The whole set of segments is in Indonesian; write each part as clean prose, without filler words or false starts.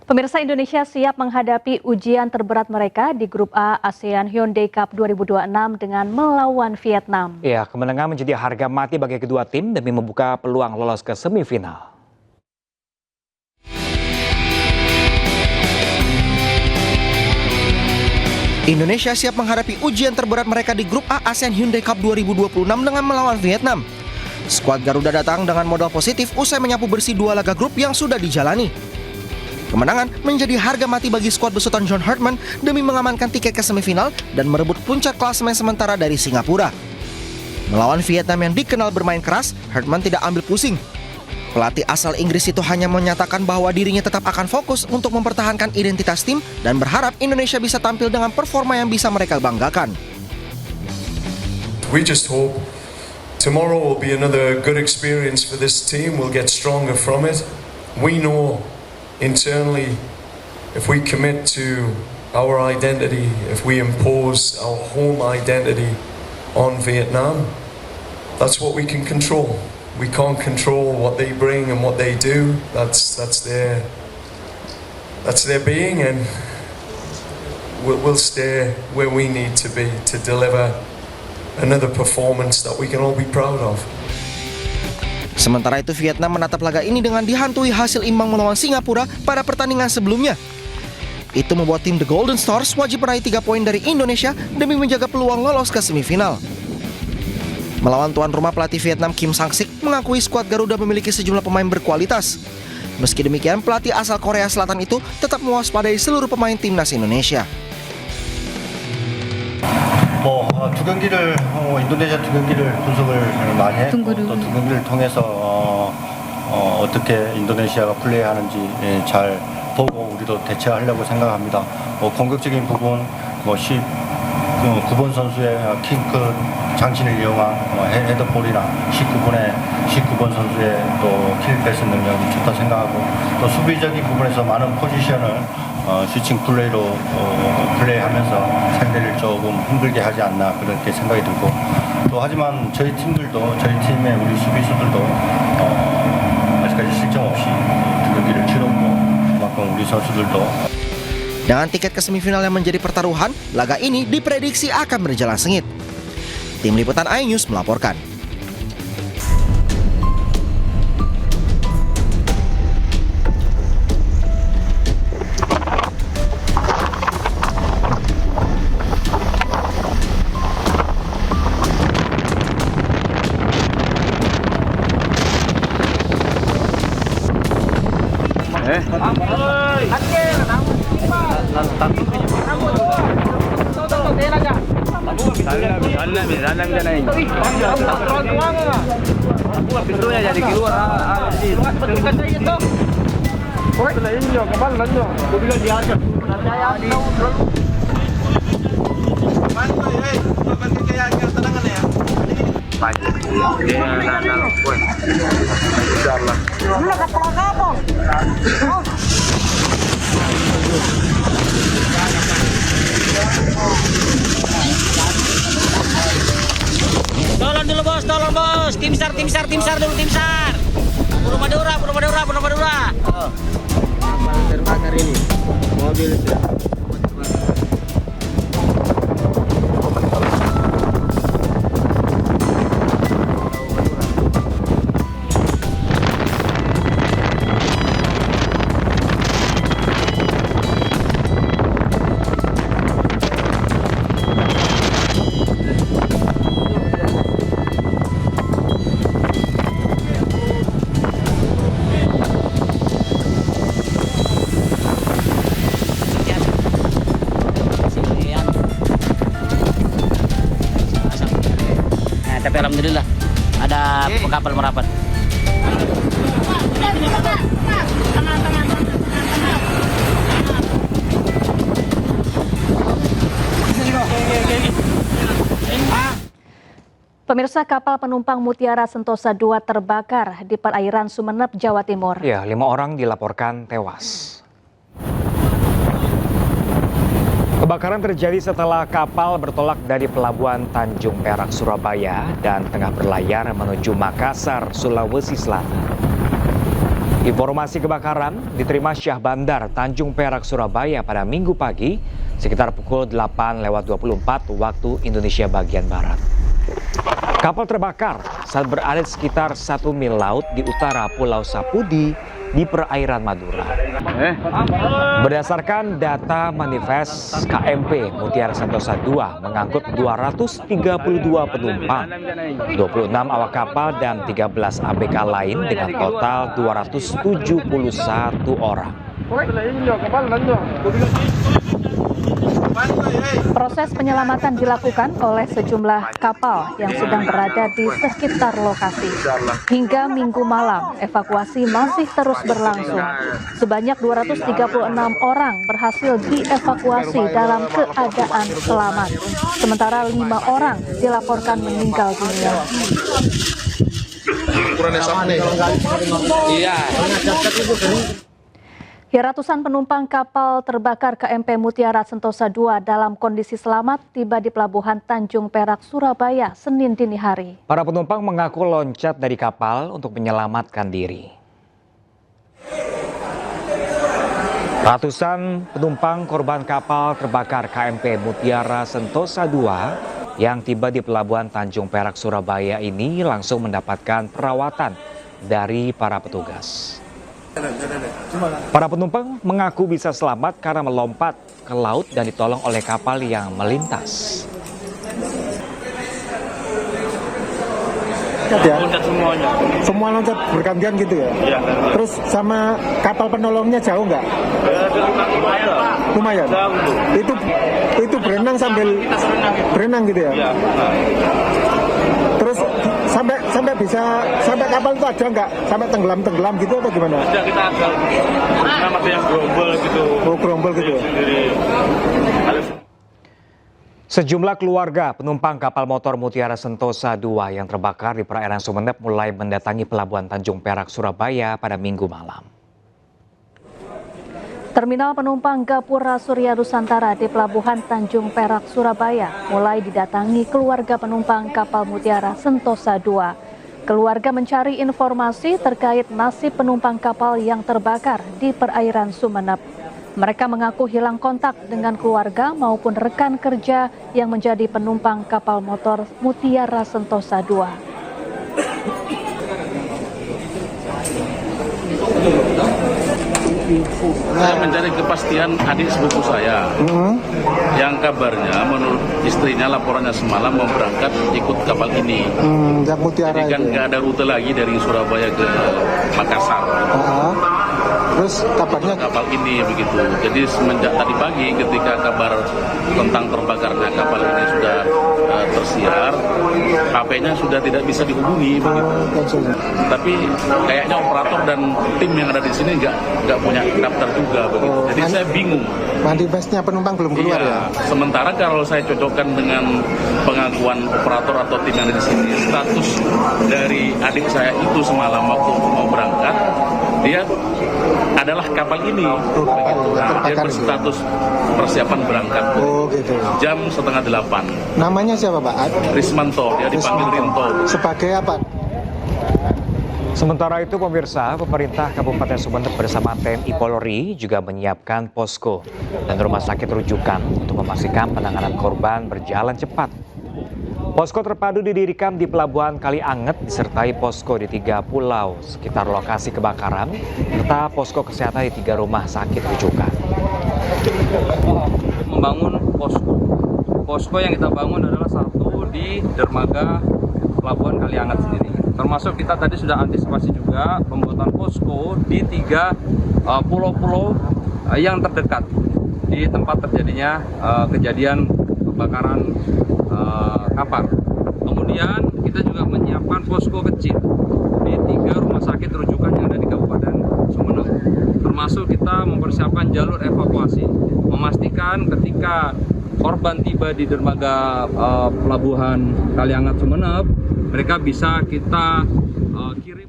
Pemirsa, Indonesia siap menghadapi ujian terberat mereka di Grup A ASEAN Hyundai Cup 2026 dengan melawan Vietnam. Ya, kemenangan menjadi harga mati bagi kedua tim demi membuka peluang lolos ke semifinal. Indonesia siap menghadapi ujian terberat mereka di Grup A ASEAN Hyundai Cup 2026 dengan melawan Vietnam. Skuad Garuda datang dengan modal positif usai menyapu bersih 2 laga grup yang sudah dijalani. Kemenangan menjadi harga mati bagi skuad besutan John Hartman demi mengamankan tiket ke semifinal dan merebut puncak klasemen sementara dari Singapura. Melawan Vietnam yang dikenal bermain keras, Hartman tidak ambil pusing. Pelatih asal Inggris itu hanya menyatakan bahwa dirinya tetap akan fokus untuk mempertahankan identitas tim dan berharap Indonesia bisa tampil dengan performa yang bisa mereka banggakan. We just hope tomorrow will be another good experience for this team. We'll get stronger from it. We know internally, if we commit to our identity, if we impose our home identity on Vietnam, that's what we can control. We can't control what they bring and what they do. That's their being, and we'll stay where we need to be to deliver another performance that we can all be proud of. Sementara itu Vietnam menatap laga ini dengan dihantui hasil imbang melawan Singapura pada pertandingan sebelumnya. Itu membuat tim The Golden Stars wajib meraih 3 poin dari Indonesia demi menjaga peluang lolos ke semifinal. Melawan tuan rumah, pelatih Vietnam Kim Sang-sik mengakui skuad Garuda memiliki sejumlah pemain berkualitas. Meski demikian, pelatih asal Korea Selatan itu tetap mewaspadai seluruh pemain timnas Indonesia. 두 경기를 인도네시아 두 경기를 분석을 많이 했고 또 두 경기를 통해서 어떻게 인도네시아가 플레이하는지 잘 보고 우리도 대처하려고 생각합니다. 공격적인 부분 9번 선수의 킹크 장신을 이용한 헤더볼이나 19번 선수의 또 킬패스 능력이 좋다 생각하고 또 수비적인 부분에서 많은 포지션을 스위칭 플레이로 플레이하면서 상대를 조금 힘들게 하지 않나 그렇게 생각이 들고 또 하지만 저희 팀의 우리 수비수들도 아직까지 실점 없이 두 경기를 치렀고 그만큼 우리 선수들도. Dengan tiket ke semifinal yang menjadi pertaruhan, laga ini diprediksi akan berjalan sengit. Tim Liputan iNews melaporkan. Dalam dia naik. Pintunya jadi keluar. Tolong bos, tim sar dulu, tim sar. Pura Madura. Terbakar ini, mobil sudah. Tapi alhamdulillah ada kapal merapat. Pemirsa, kapal penumpang Mutiara Sentosa II terbakar di perairan Sumeneb, Jawa Timur. Ya, 5 orang dilaporkan tewas. Kebakaran terjadi setelah kapal bertolak dari pelabuhan Tanjung Perak, Surabaya dan tengah berlayar menuju Makassar, Sulawesi Selatan. Informasi kebakaran diterima Syah Bandar, Tanjung Perak, Surabaya pada Minggu pagi sekitar pukul 8:24 waktu Indonesia bagian Barat. Kapal terbakar saat berada di sekitar 1 mil laut di utara Pulau Sapudi di perairan Madura. Berdasarkan data manifest KMP Mutiara Sentosa II mengangkut 232 penumpang, 26 awak kapal dan 13 ABK lain dengan total 271 orang. Proses penyelamatan dilakukan oleh sejumlah kapal yang sedang berada di sekitar lokasi. Hingga Minggu malam, evakuasi masih terus berlangsung. Sebanyak 236 orang berhasil dievakuasi dalam keadaan selamat. Sementara 5 orang dilaporkan meninggal dunia. Ratusan penumpang kapal terbakar KMP Mutiara Sentosa II dalam kondisi selamat tiba di Pelabuhan Tanjung Perak, Surabaya, Senin dini hari. Para penumpang mengaku loncat dari kapal untuk menyelamatkan diri. Ratusan penumpang korban kapal terbakar KMP Mutiara Sentosa II yang tiba di Pelabuhan Tanjung Perak, Surabaya ini langsung mendapatkan perawatan dari para petugas. Para penumpang mengaku bisa selamat karena melompat ke laut dan ditolong oleh kapal yang melintas. Ya, semua loncat bergantian gitu ya? Ya. Terus sama kapal penolongnya jauh nggak? Lumayan. Itu berenang sambil berenang gitu ya? Ya. Terus sampai kapal itu ada nggak? Sampai tenggelam gitu atau gimana? Ada, kita ada yang gerombol gitu. Oh, gerombol gitu ya? Sejumlah keluarga penumpang kapal motor Mutiara Sentosa II yang terbakar di perairan Sumeneb mulai mendatangi Pelabuhan Tanjung Perak, Surabaya pada Minggu malam. Terminal penumpang Gapura Surya Nusantara di Pelabuhan Tanjung Perak, Surabaya mulai didatangi keluarga penumpang kapal Mutiara Sentosa II. Keluarga mencari informasi terkait nasib penumpang kapal yang terbakar di perairan Sumeneb. Mereka mengaku hilang kontak dengan keluarga maupun rekan kerja yang menjadi penumpang kapal motor Mutiara Sentosa II. Saya mencari kepastian adik sepupu saya yang kabarnya menurut istrinya laporannya semalam mau berangkat ikut kapal ini. Yang Mutiara. Jadi kan nggak ada rute lagi dari Surabaya ke Makassar. Terus kabarnya kapal ini begitu. Jadi semenjak tadi pagi ketika kabar tentang terbakarnya kapal ini sudah tersiar, HP-nya sudah tidak bisa dihubungi begitu. Tapi kayaknya operator dan tim yang ada di sini nggak punya daftar juga begitu. Jadi saya bingung. Manifestnya penumpang belum keluar ya? Sementara kalau saya cocokkan dengan pengakuan operator atau tim yang ada di sini, status dari adik saya itu semalam waktu mau berangkat, dia adalah kapal ini, dia berstatus persiapan berangkat. Oh gitu. Jam 7:30. Namanya siapa Pak? Rismanto, dia dipanggil Rinto. Sebagai apa? Sementara itu pemirsa, pemerintah Kabupaten Sumeneb bersama TNI Polri juga menyiapkan posko dan rumah sakit rujukan untuk memastikan penanganan korban berjalan cepat. Posko terpadu didirikan di Pelabuhan Kalianget disertai posko di 3 pulau sekitar lokasi kebakaran serta posko kesehatan di 3 rumah sakit rujukan. Membangun posko yang kita bangun adalah satu di dermaga Pelabuhan Kalianget sendiri. Termasuk kita tadi sudah antisipasi juga pembuatan posko di 3 pulau-pulau yang terdekat di tempat terjadinya kejadian kebakaran kapal. Kemudian kita juga menyiapkan posko kecil di 3 rumah sakit rujukan yang ada di Kabupaten Sumeneb. Termasuk kita mempersiapkan jalur evakuasi, memastikan ketika korban tiba di dermaga Pelabuhan Kalianget Sumeneb, mereka bisa kita kirim.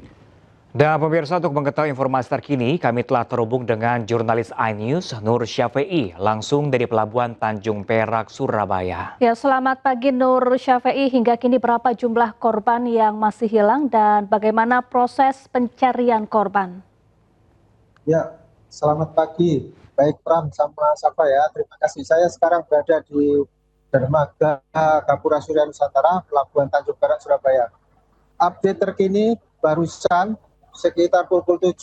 Dan pemirsa, untuk mengetahui informasi terkini, kami telah terhubung dengan jurnalis iNews Nur Syafei langsung dari Pelabuhan Tanjung Perak, Surabaya. Ya, selamat pagi Nur Syafei. Hingga kini berapa jumlah korban yang masih hilang dan bagaimana proses pencarian korban? Ya, selamat pagi. Baik Pram sama Safa ya, terima kasih. Saya sekarang berada di Dermaga Gapura Surya Nusantara, Pelabuhan Tanjung Perak, Surabaya. Update terkini barusan sekitar pukul 7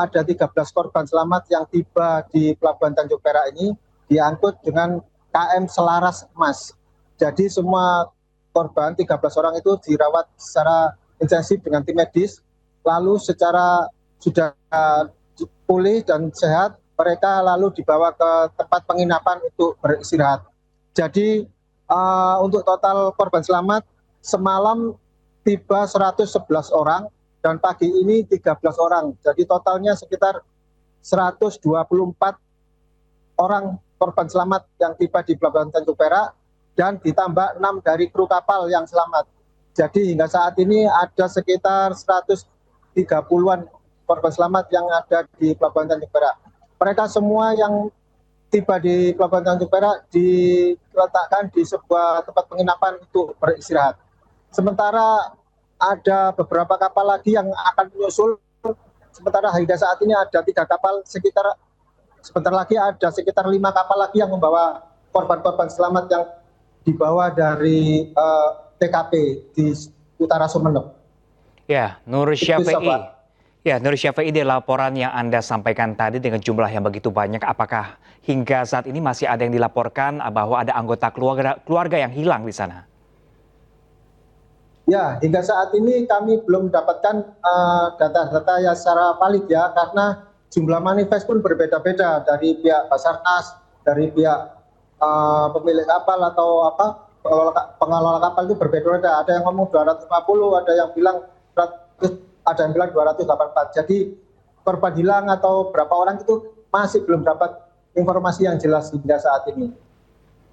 ada 13 korban selamat yang tiba di Pelabuhan Tanjung Perak ini diangkut dengan KM Selaras Emas. Jadi semua korban 13 orang itu dirawat secara intensif dengan tim medis, lalu secara sudah pulih dan sehat, mereka lalu dibawa ke tempat penginapan untuk beristirahat. Jadi untuk total korban selamat semalam tiba 111 orang dan pagi ini 13 orang. Jadi totalnya sekitar 124 orang korban selamat yang tiba di Pelabuhan Tanjung Perak dan ditambah 6 dari kru kapal yang selamat. Jadi hingga saat ini ada sekitar 130-an korban selamat yang ada di Pelabuhan Tanjung Perak. Mereka semua yang tiba di Pelabuhan Tanjung Perak diletakkan di sebuah tempat penginapan untuk beristirahat. Sementara ada beberapa kapal lagi yang akan menyusul. Sementara hingga saat ini ada 3 kapal, sebentar lagi ada sekitar 5 kapal lagi yang membawa korban-korban selamat yang dibawa dari TKP di utara Sumeneb. Ya, Nur Syafi'i. Ya, Nur Syafi'i, dari laporan yang Anda sampaikan tadi dengan jumlah yang begitu banyak, apakah hingga saat ini masih ada yang dilaporkan bahwa ada anggota keluarga yang hilang di sana? Ya, hingga saat ini kami belum mendapatkan data-data yang secara valid ya, karena jumlah manifest pun berbeda-beda dari pihak Basarnas, dari pihak pemilik kapal atau pengelola kapal itu berbeda-beda. Ada yang ngomong 250, ada yang bilang 284. Jadi korban hilang atau berapa orang itu masih belum dapat informasi yang jelas hingga saat ini.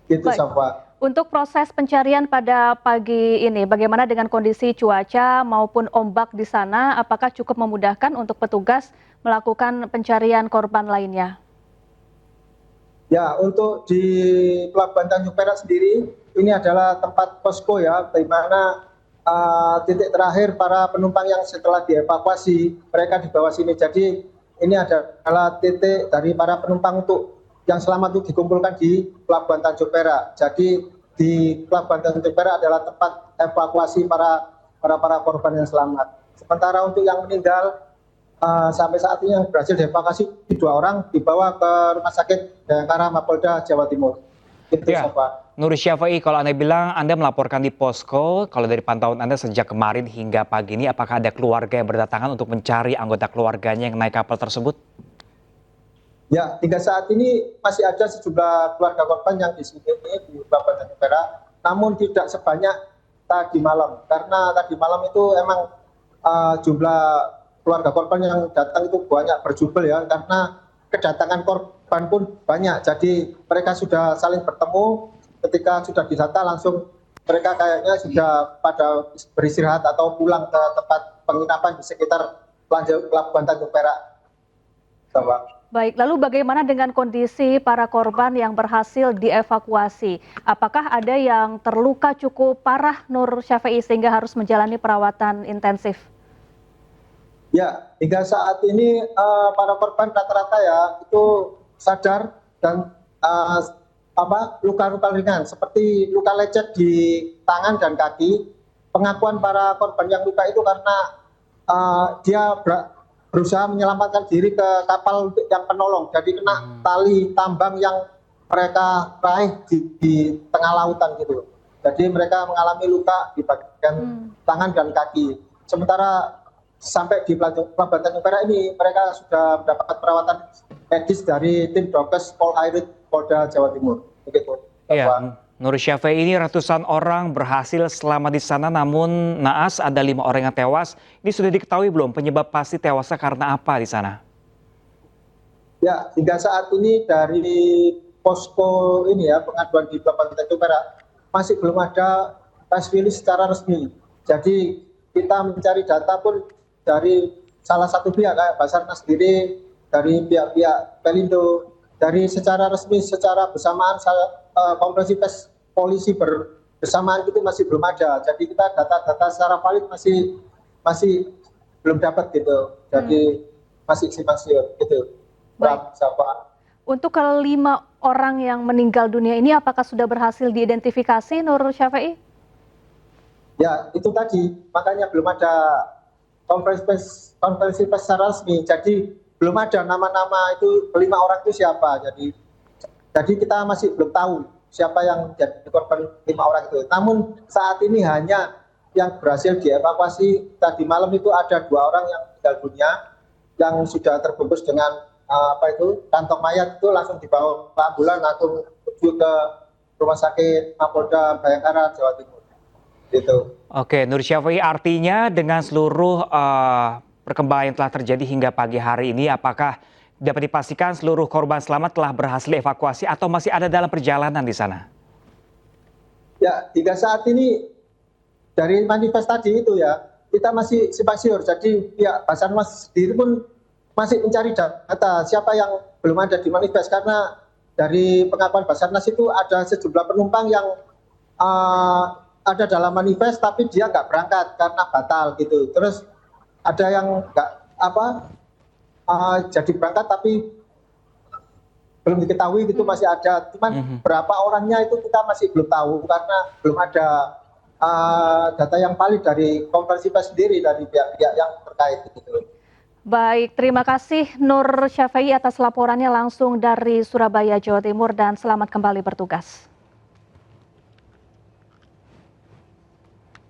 Gitu, Safa. Untuk proses pencarian pada pagi ini, bagaimana dengan kondisi cuaca maupun ombak di sana? Apakah cukup memudahkan untuk petugas melakukan pencarian korban lainnya? Ya, untuk di Pelabuhan Tanjung Perak sendiri, ini adalah tempat posko ya, di mana titik terakhir para penumpang yang setelah dievakuasi, mereka dibawa sini. Jadi ini adalah titik dari para penumpang untuk yang selamat itu dikumpulkan di Pelabuhan Tanjung Perak. Jadi di Pelabuhan Tanjung Perak adalah tempat evakuasi para korban yang selamat. Sementara untuk yang meninggal, sampai saat ini yang berhasil dievakuasi 2 orang dibawa ke Rumah Sakit Bayangkara Mapolda Jawa Timur. Itu ya. Nur Syafi'i, kalau Anda bilang Anda melaporkan di posko, kalau dari pantauan Anda sejak kemarin hingga pagi ini, apakah ada keluarga yang berdatangan untuk mencari anggota keluarganya yang naik kapal tersebut? Ya, hingga saat ini masih ada sejumlah keluarga korban yang di sini di Pelabuhan Tanjung Perak, namun tidak sebanyak tadi malam, karena tadi malam itu emang jumlah keluarga korban yang datang itu banyak berjubel ya, karena kedatangan korban pun banyak. Jadi mereka sudah saling bertemu, ketika sudah didata langsung mereka kayaknya sudah pada beristirahat atau pulang ke tempat penginapan di sekitar Pelabuhan Tanjung Perak. Baik, lalu bagaimana dengan kondisi para korban yang berhasil dievakuasi? Apakah ada yang terluka cukup parah, Nur Syafi'i, sehingga harus menjalani perawatan intensif? Ya, hingga saat ini para korban rata-rata ya itu sadar dan luka-luka ringan seperti luka lecet di tangan dan kaki. Pengakuan para korban yang luka itu karena dia berusaha menyelamatkan diri ke kapal yang penolong, jadi kena tali tambang yang mereka raih di tengah lautan gitu. Jadi mereka mengalami luka di bagian tangan dan kaki. Sementara sampai di Pelabuhan Tanjung Perak ini mereka sudah mendapat perawatan medis dari tim Dokes Polairit Polda Jawa Timur. Begitu. Ya, Nur Syafi'i, ini ratusan orang berhasil selamat di sana, namun naas ada 5 orang yang tewas. Ini sudah diketahui belum penyebab pasti tewasnya karena apa di sana? Ya, hingga saat ini dari posko ini ya, pengaduan di Pelabuhan Tanjung Perak masih belum ada press release secara resmi. Jadi kita mencari data pun dari salah satu pihak kayak Basarnas sendiri, dari pihak-pihak Pelindo, dari secara resmi, secara bersamaan konferensi pers polisi bersamaan itu masih belum ada. Jadi kita data-data secara valid masih belum dapat gitu. Jadi masih simpang siur gitu. Pram, Safa. Untuk kelima orang yang meninggal dunia ini apakah sudah berhasil diidentifikasi, Nur Syafi'i? Ya, itu tadi. Makanya belum ada konferensi pers secara resmi. Jadi belum ada nama-nama itu kelima orang itu siapa. Jadi kita masih belum tahu siapa yang jadi korban 5 orang itu. Namun saat ini hanya yang berhasil dievakuasi tadi malam itu ada 2 orang yang meninggal dunia yang sudah terbungkus dengan kantong mayat itu langsung dibawa ke ambulan langsung menuju ke Rumah Sakit Mapolda Bayangkara, Jawa Timur. Gitu. Oke, Nur Syafi'i, artinya dengan seluruh perkembangan yang telah terjadi hingga pagi hari ini, apakah dapat dipastikan seluruh korban selamat telah berhasil dievakuasi atau masih ada dalam perjalanan di sana? Ya, hingga saat ini dari manifest tadi itu ya, kita masih simpang siur. Jadi pihak Basarnas sendiri pun masih mencari data siapa yang belum ada di manifest, karena dari pengakuan Basarnas itu ada sejumlah penumpang yang ada dalam manifest tapi dia nggak berangkat karena batal gitu. Terus ada yang nggak jadi berangkat tapi belum diketahui gitu, masih ada. Cuman berapa orangnya itu kita masih belum tahu karena belum ada data yang valid dari konferensi pers sendiri dari pihak-pihak yang terkait gitu. Baik, terima kasih Nur Syafi'i atas laporannya langsung dari Surabaya, Jawa Timur, dan selamat kembali bertugas.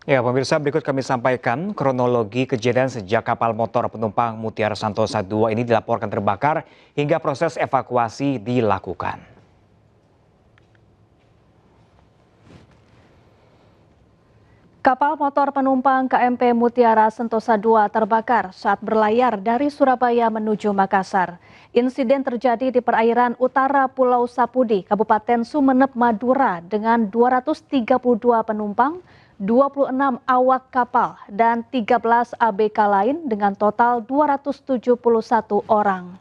Ya, pemirsa, berikut kami sampaikan kronologi kejadian sejak kapal motor penumpang Mutiara Santosa II ini dilaporkan terbakar hingga proses evakuasi dilakukan. Kapal motor penumpang KMP Mutiara Sentosa II terbakar saat berlayar dari Surabaya menuju Makassar. Insiden terjadi di perairan utara Pulau Sapudi, Kabupaten Sumeneb, Madura dengan 232 penumpang, 26 awak kapal, dan 13 ABK lain dengan total 271 orang.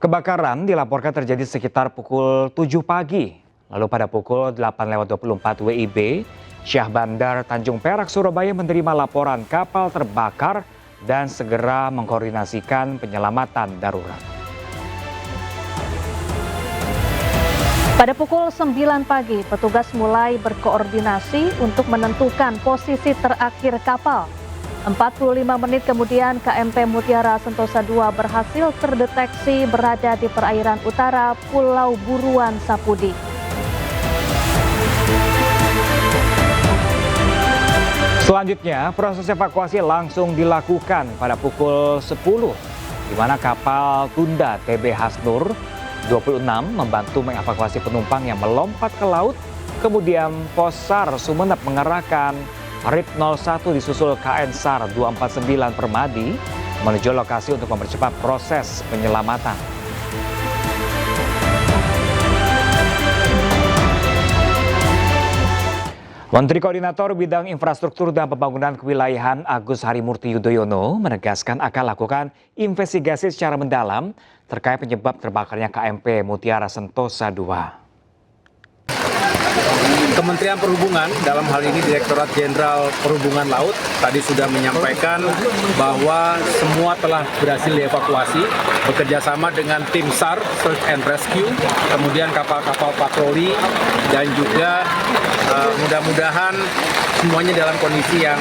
Kebakaran dilaporkan terjadi sekitar pukul 7 pagi. Lalu pada pukul 8.24 WIB, Syah Bandar Tanjung Perak, Surabaya menerima laporan kapal terbakar dan segera mengkoordinasikan penyelamatan darurat. Pada pukul 9 pagi, petugas mulai berkoordinasi untuk menentukan posisi terakhir kapal. 45 menit kemudian KMP Mutiara Sentosa II berhasil terdeteksi berada di perairan utara Pulau Buruan Sapudi. Selanjutnya, proses evakuasi langsung dilakukan pada pukul 10, di mana kapal Tunda TB Hasnur 26 membantu mengevakuasi penumpang yang melompat ke laut. Kemudian Posar Sumeneb mengerahkan RIP 01 disusul KN SAR 249 Permadi menuju lokasi untuk mempercepat proses penyelamatan. Menteri Koordinator Bidang Infrastruktur dan Pembangunan Kewilayahan Agus Harimurti Yudhoyono menegaskan akan lakukan investigasi secara mendalam terkait penyebab terbakarnya KMP Mutiara Sentosa II. Kementerian Perhubungan, dalam hal ini Direktorat Jenderal Perhubungan Laut, tadi sudah menyampaikan bahwa semua telah berhasil dievakuasi bekerjasama dengan tim SAR, Search and Rescue, kemudian kapal-kapal patroli, dan juga mudah-mudahan semuanya dalam kondisi yang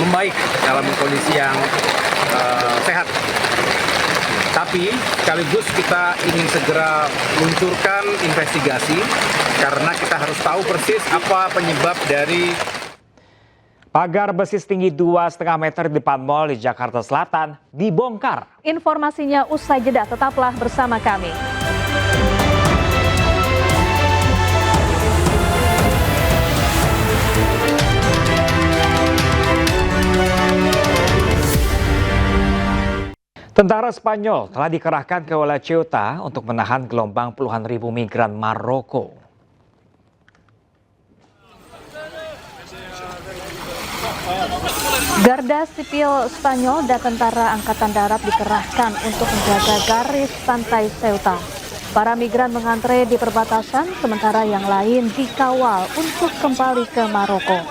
membaik, dalam kondisi yang sehat. Tapi sekaligus kita ingin segera luncurkan investigasi karena kita harus tahu persis apa penyebab dari pagar besi setinggi 2,5 meter di depan mal di Jakarta Selatan dibongkar. Informasinya usai jeda, tetaplah bersama kami. Tentara Spanyol telah dikerahkan ke wilayah Ceuta untuk menahan gelombang puluhan ribu migran Maroko. Garda Sipil Spanyol dan Tentara Angkatan Darat dikerahkan untuk menjaga garis pantai Ceuta. Para migran mengantre di perbatasan, sementara yang lain dikawal untuk kembali ke Maroko.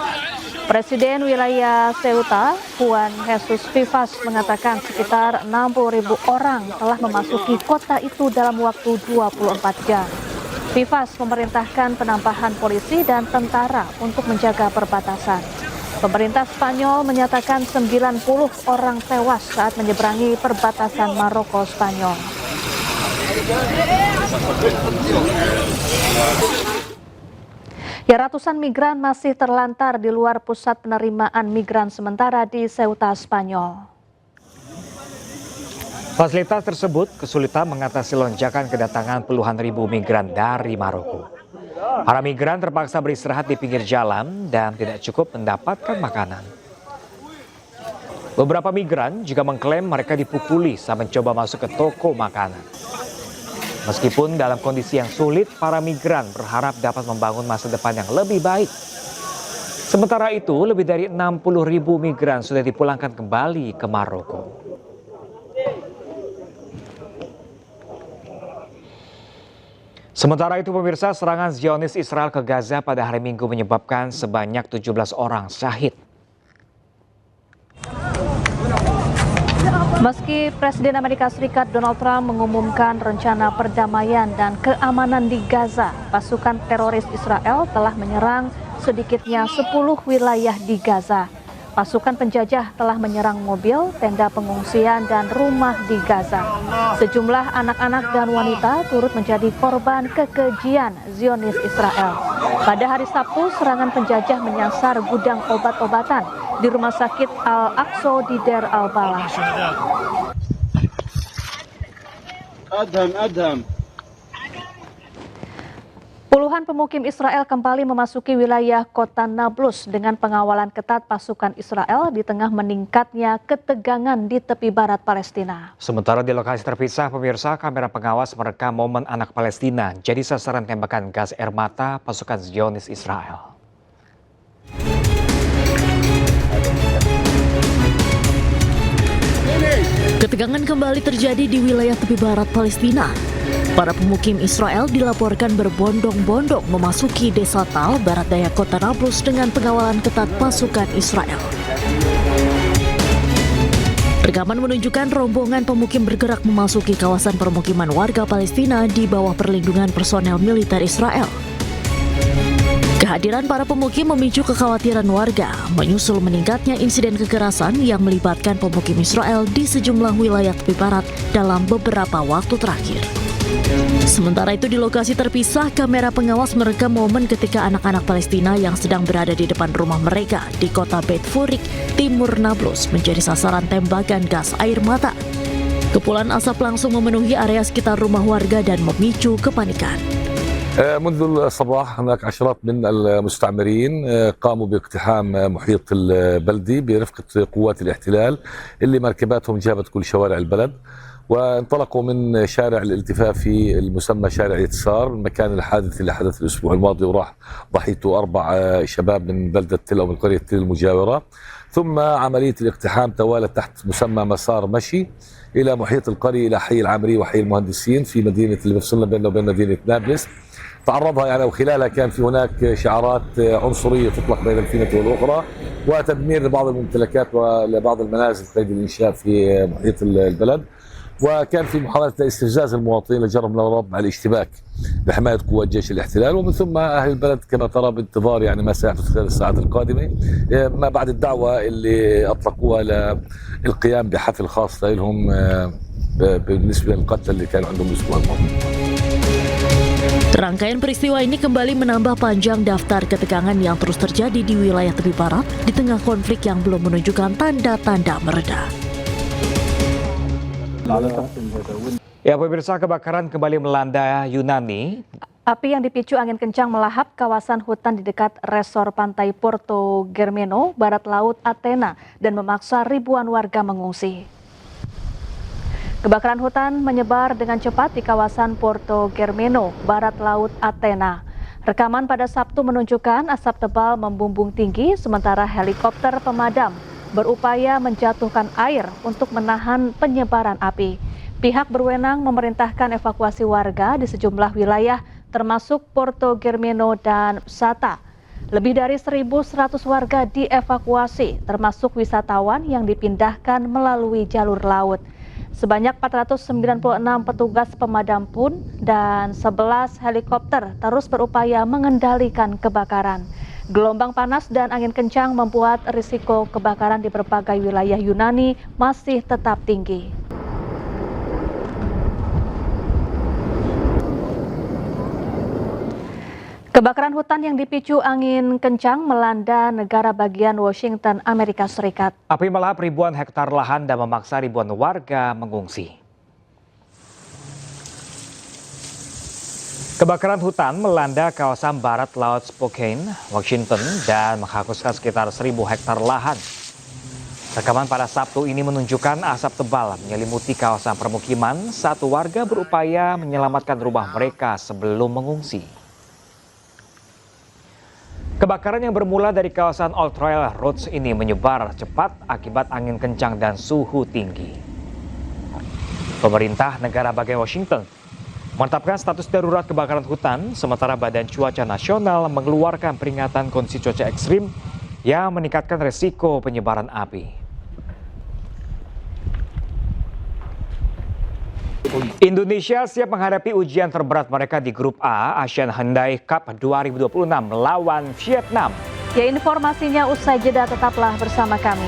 Presiden wilayah Ceuta, Juan Jesus Vivas, mengatakan sekitar 60.000 orang telah memasuki kota itu dalam waktu 24 jam. Vivas memerintahkan penambahan polisi dan tentara untuk menjaga perbatasan. Pemerintah Spanyol menyatakan 90 orang tewas saat menyeberangi perbatasan Maroko-Spanyol. Ya, ratusan migran masih terlantar di luar pusat penerimaan migran sementara di Ceuta, Spanyol. Fasilitas tersebut kesulitan mengatasi lonjakan kedatangan puluhan ribu migran dari Maroko. Para migran terpaksa beristirahat di pinggir jalan dan tidak cukup mendapatkan makanan. Beberapa migran juga mengklaim mereka dipukuli saat mencoba masuk ke toko makanan. Meskipun dalam kondisi yang sulit, para migran berharap dapat membangun masa depan yang lebih baik. Sementara itu, lebih dari 60.000 migran sudah dipulangkan kembali ke Maroko. Sementara itu, pemirsa, serangan Zionis Israel ke Gaza pada hari Minggu menyebabkan sebanyak 17 orang syahid. Meski Presiden Amerika Serikat Donald Trump mengumumkan rencana perdamaian dan keamanan di Gaza, pasukan teroris Israel telah menyerang sedikitnya 10 wilayah di Gaza. Pasukan penjajah telah menyerang mobil, tenda pengungsian, dan rumah di Gaza. Sejumlah anak-anak dan wanita turut menjadi korban kekejian Zionis Israel. Pada hari Sabtu, serangan penjajah menyasar gudang obat-obatan di Rumah Sakit Al-Aqsa di Deir al-Balah. Puluhan pemukim Israel kembali memasuki wilayah kota Nablus dengan pengawalan ketat pasukan Israel di tengah meningkatnya ketegangan di tepi barat Palestina. Sementara di lokasi terpisah, pemirsa, kamera pengawas merekam momen anak Palestina jadi sasaran tembakan gas air mata pasukan Zionis Israel. Ketegangan kembali terjadi di wilayah tepi barat Palestina. Para pemukim Israel dilaporkan berbondong-bondong memasuki desa Tal, barat daya kota Nablus dengan pengawalan ketat pasukan Israel. Rekaman menunjukkan rombongan pemukim bergerak memasuki kawasan permukiman warga Palestina di bawah perlindungan personel militer Israel. Kehadiran para pemukim memicu kekhawatiran warga, menyusul meningkatnya insiden kekerasan yang melibatkan pemukim Israel di sejumlah wilayah tepi barat dalam beberapa waktu terakhir. Sementara itu di lokasi terpisah, kamera pengawas merekam momen ketika anak-anak Palestina yang sedang berada di depan rumah mereka di kota Beit Furik, timur Nablus, menjadi sasaran tembakan gas air mata. Kepulan asap langsung memenuhi area sekitar rumah warga dan memicu kepanikan. منذ الصباح هناك عشرات من المستعمرين قاموا باقتحام محيط البلدي برفقة قوات الاحتلال اللي مركباتهم جابت كل شوارع البلد وانطلقوا من شارع الالتفافي المسمى شارع يتسار مكان الحادث اللي حدث الأسبوع الماضي وراح ضحيته 4 شباب من بلدة تل أو من قرية تل المجاورة. ثم عملية الاقتحام توالت تحت مسمى مسار مشي إلى محيط القرية إلى حي العامري وحي المهندسين في مدينة اللي بفصلنا بيننا وبين مدينة نابلس. تعرضها يعني وخلالها كان في هناك شعارات عنصرية تطلق بين الفينة والأخرى وتدمير لبعض الممتلكات ولبعض المنازل قيد الإنشاء في محيط البلد. وكان في محاولة استفزاز المواطنين لجرهم الرب على الاشتباك بحماية قوات جيش الاحتلال ومن ثم أهل البلد كما ترى بانتظار يعني ما سيحدث خلال الساعات القادمة ما بعد الدعوة اللي أطلقوها للقيام بحفل خاص لهم بالنسبة للقتلى اللي كانوا عندهم الأسبوع الماضي. Rangkaian peristiwa ini kembali menambah panjang daftar ketegangan yang terus terjadi di wilayah tepi barat di tengah konflik yang belum menunjukkan tanda-tanda mereda. Ya, pemirsa, kebakaran kembali melanda Yunani. Api yang dipicu angin kencang melahap kawasan hutan di dekat resor pantai Porto Germeno, barat laut Athena, dan memaksa ribuan warga mengungsi. Kebakaran hutan menyebar dengan cepat di kawasan Porto Germeno, barat laut Athena. Rekaman pada Sabtu menunjukkan asap tebal membumbung tinggi, sementara helikopter pemadam berupaya menjatuhkan air untuk menahan penyebaran api. Pihak berwenang memerintahkan evakuasi warga di sejumlah wilayah termasuk Porto Germeno dan Sata. Lebih dari 1.100 warga dievakuasi, termasuk wisatawan yang dipindahkan melalui jalur laut. Sebanyak 496 petugas pemadam pun dan 11 helikopter terus berupaya mengendalikan kebakaran. Gelombang panas dan angin kencang membuat risiko kebakaran di berbagai wilayah Yunani masih tetap tinggi. Kebakaran hutan yang dipicu angin kencang melanda negara bagian Washington, Amerika Serikat. Api melahap ribuan hektar lahan dan memaksa ribuan warga mengungsi. Kebakaran hutan melanda kawasan barat laut Spokane, Washington, dan menghanguskan sekitar 1.000 hektar lahan. Rekaman pada Sabtu ini menunjukkan asap tebal menyelimuti kawasan permukiman saat warga berupaya menyelamatkan rumah mereka sebelum mengungsi. Kebakaran yang bermula dari kawasan Old Trail Roads ini menyebar cepat akibat angin kencang dan suhu tinggi. Pemerintah negara bagian Washington menetapkan status darurat kebakaran hutan, sementara Badan Cuaca Nasional mengeluarkan peringatan kondisi cuaca ekstrim yang meningkatkan risiko penyebaran api. Indonesia siap menghadapi ujian terberat mereka di Grup A Asian Hyundai Cup 2026 melawan Vietnam. Ya, informasinya usai jeda, tetaplah bersama kami.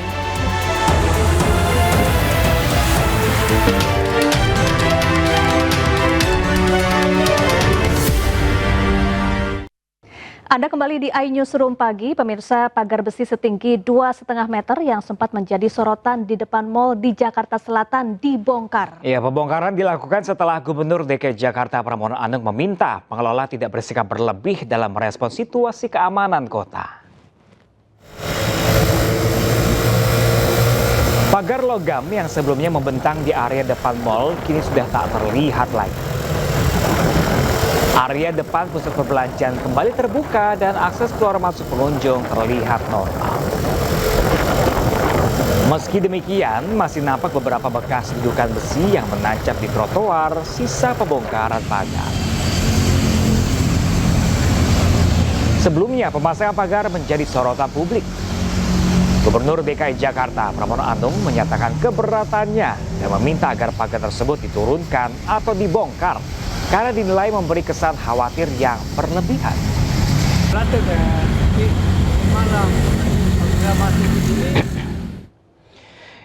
Anda kembali di iNewsroom Pagi, pemirsa. Pagar besi setinggi 2,5 meter yang sempat menjadi sorotan di depan mal di Jakarta Selatan dibongkar. Ya, pembongkaran dilakukan setelah Gubernur DKI Jakarta Pramono Anung meminta pengelola tidak bersikap berlebih dalam merespons situasi keamanan kota. Pagar logam yang sebelumnya membentang di area depan mal kini sudah tak terlihat lagi. Area depan pusat perbelanjaan kembali terbuka dan akses keluar masuk pengunjung terlihat normal. Meski demikian, masih nampak beberapa bekas dudukan besi yang menancap di trotoar sisa pembongkaran pagar. Sebelumnya, pemasangan pagar menjadi sorotan publik. Gubernur DKI Jakarta Pramono Anung menyatakan keberatannya dan meminta agar pagar tersebut diturunkan atau dibongkar karena dinilai memberi kesan khawatir yang berlebihan.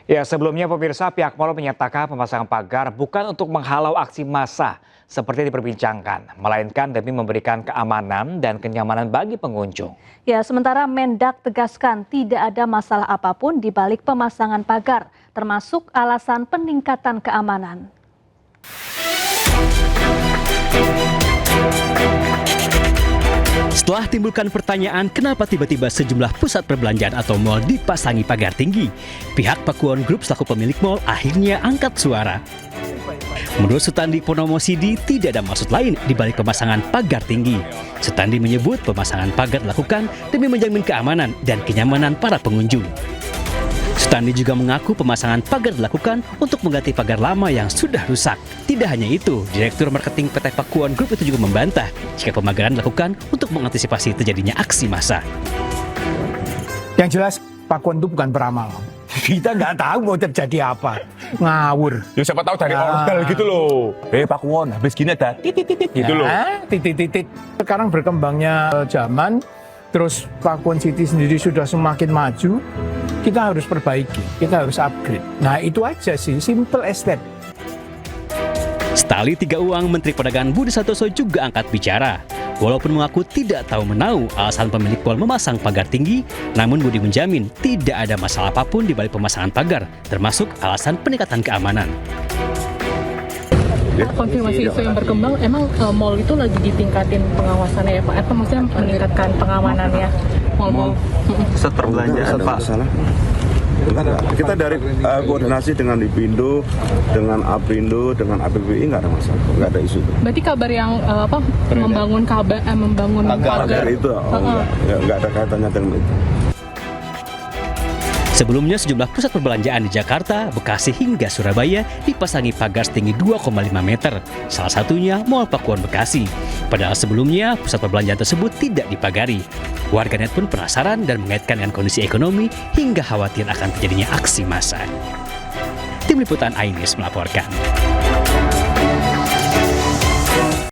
Ya, sebelumnya pemirsa, pihak mal menyatakan pemasangan pagar bukan untuk menghalau aksi massa seperti diperbincangkan, melainkan demi memberikan keamanan dan kenyamanan bagi pengunjung. Ya, sementara Mendak tegaskan tidak ada masalah apapun di balik pemasangan pagar, termasuk alasan peningkatan keamanan. Setelah timbulkan pertanyaan kenapa tiba-tiba sejumlah pusat perbelanjaan atau mal dipasangi pagar tinggi, pihak Pakuwon Group selaku pemilik mal akhirnya angkat suara. Menurut Sutandi Purnomo Sidi, tidak ada maksud lain di balik pemasangan pagar tinggi. Sutandi menyebut pemasangan pagar dilakukan demi menjamin keamanan dan kenyamanan para pengunjung. Sutandi juga mengaku pemasangan pagar dilakukan untuk mengganti pagar lama yang sudah rusak. Tidak hanya itu, Direktur Marketing PT Pakuwon Group itu juga membantah jika pemagaran dilakukan untuk mengantisipasi terjadinya aksi massa. Yang jelas Pakuwon itu bukan beramal. Kita nggak tahu mau terjadi apa. Ngawur. Ya siapa tahu dari ordal gitu loh. Pakuwon, habis gini ada titit-titit gitu loh. Titit-titit. Sekarang berkembangnya zaman, terus Pakuwon City sendiri sudah semakin maju. Kita harus perbaiki, kita harus upgrade. Nah itu aja sih, simple as that. Setali Tiga Uang, Menteri Perdagangan Budi Santoso juga angkat bicara. Walaupun mengaku tidak tahu menau alasan pemilik mal memasang pagar tinggi, namun Budi menjamin tidak ada masalah apapun di balik pemasangan pagar, termasuk alasan peningkatan keamanan. Konfirmasi isu yang berkembang, emang mal itu lagi ditingkatin pengawasannya ya Pak? Apa maksudnya meningkatkan pengamanannya mal-mal? Pusat perbelanjaan Pak. Kita dari koordinasi dengan Ipindo, dengan Aprindo, dengan APBI nggak ada masalah, nggak ada isu. Berarti kabar yang membangun pagar itu nggak ada kaitannya dengan itu. Sebelumnya sejumlah pusat perbelanjaan di Jakarta, Bekasi hingga Surabaya dipasangi pagar setinggi 2,5 meter. Salah satunya Mall Pakuwon Bekasi. Padahal sebelumnya pusat perbelanjaan tersebut tidak dipagari. Warganet pun penasaran dan mengaitkan dengan kondisi ekonomi hingga khawatir akan terjadinya aksi massa. Tim Liputan iNews melaporkan.